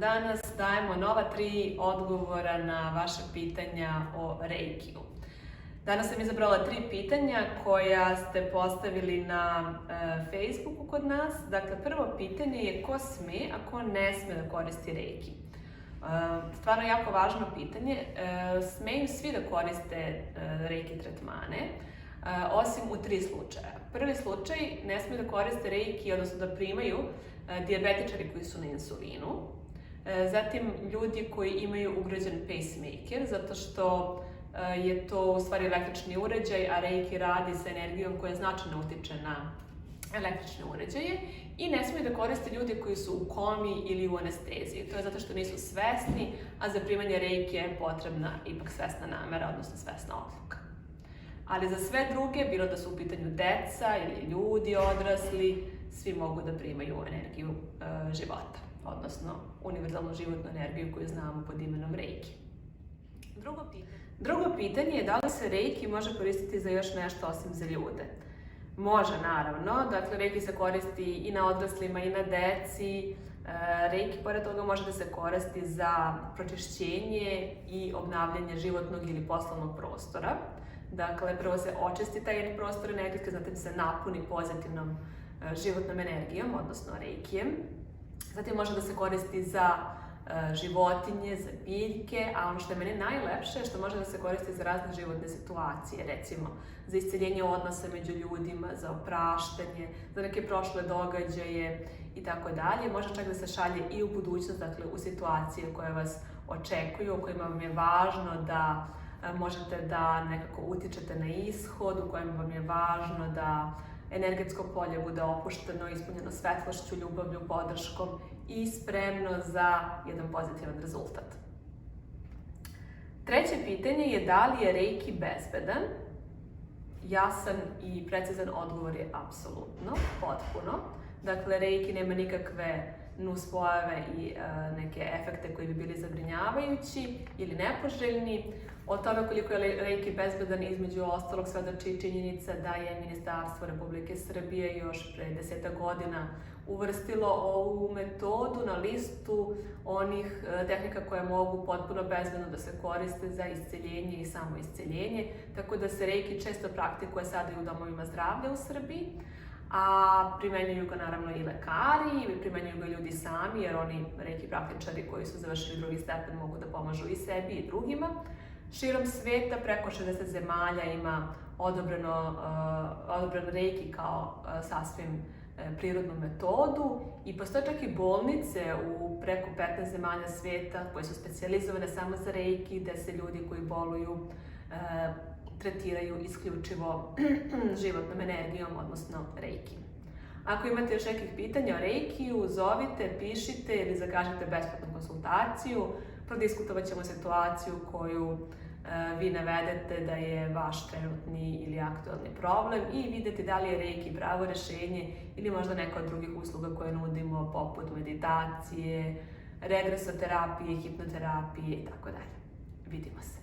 Danas dajemo nova 3 odgovora na vaše pitanja o Reikiju. Danas sam izabrala 3 pitanja koja ste postavili na Facebooku kod nas. Dakle, prvo pitanje je ko sme, a ko ne sme da koristi Reiki. Stvarno jako važno pitanje. Smeju svi da koriste Reiki tretmane, osim u 3 slučaja. Prvi slučaj, ne smeju da koriste Reiki, odnosno da primaju dijabetičari koji su na insulinu. Zatim, ljudi koji imaju ugrađen pacemaker, zato što je to u stvari električni uređaj, a Reiki radi sa energijom koja značajno utiče na električne uređaje. I ne smiju da koriste ljudi koji su u komi ili u anesteziji. To je zato što nisu svesni, a za primanje Reiki je potrebna ipak svesna namera, odnosno svesna odluka. Ali za sve druge, bilo da su u pitanju deca ili ljudi odrasli, svi mogu da primaju energiju života, odnosno univerzalnu životnu energiju koju znamo pod imenom Reiki. Drugo pitanje je da li se Reiki može koristiti za još nešto osim za ljude. Može, naravno. Dakle, Reiki se koristi i na odraslima i na deci. Reiki, pored toga, može da se koristi za pročišćenje i obnavljanje životnog ili poslovnog prostora. Dakle, prvo se očisti taj prostor energijski, zatim se napuni pozitivnom životnom energijom, odnosno Reikijem. Zatim može da se koristi za životinje, za biljke, a ono što je meni najlepše je što može da se koristi za razne životne situacije, recimo za isceljenje odnosa među ljudima, za opraštanje, za neke prošle događaje i tako dalje. Može čak da se šalje i u budućnost, dakle u situacije koje vas očekuju, u kojima vam je važno da možete da nekako utičete na ishod, u kojem vam je važno da energetsko polje bude opušteno, ispunjeno svetlošću, ljubavlju, podrškom i spremno za jedan pozitivan rezultat. Treće pitanje je da li je Reiki bezbedan? Jasan i precizan odgovor je apsolutno, potpuno. Dakle, Reiki nema nikakve nuspojave i neke efekte koji bi bili zabrinjavajući ili nepoželjni. O tome koliko je Reiki bezbedan, između ostalog, svedoči činjenica da je Ministarstvo Republike Srbije još pre 10 godina uvrstilo ovu metodu na listu onih tehnika koje mogu potpuno bezbedno da se koriste za isceljenje i samoisceljenje, tako da se Reiki često praktikuje sada i u domovima zdravlja u Srbiji, a primenjuju ga naravno i lekari, i primenjuju ga ljudi sami, jer oni Reiki praktičari koji su završili 2. stepen mogu da pomažu i sebi i drugima. Širom sveta preko 60 zemalja ima odobren Reiki kao sasvim prirodnu metodu i postoje čak i bolnice u preko 15 zemalja sveta koje su specijalizovane samo za Reiki, gde se ljudi koji boluju tretiraju isključivo životnom energijom, odnosno Reiki. Ako imate još nekih pitanja o Reikiju, zovite, pišite ili zakažite besplatnu konsultaciju. Prodiskutovat ćemo situaciju koju vi navedete da je vaš trenutni ili aktualni problem i videti da li je Reiki pravo rešenje ili možda neka od drugih usluga koje nudimo, poput meditacije, regresoterapije, hipnoterapije itd. Vidimo se.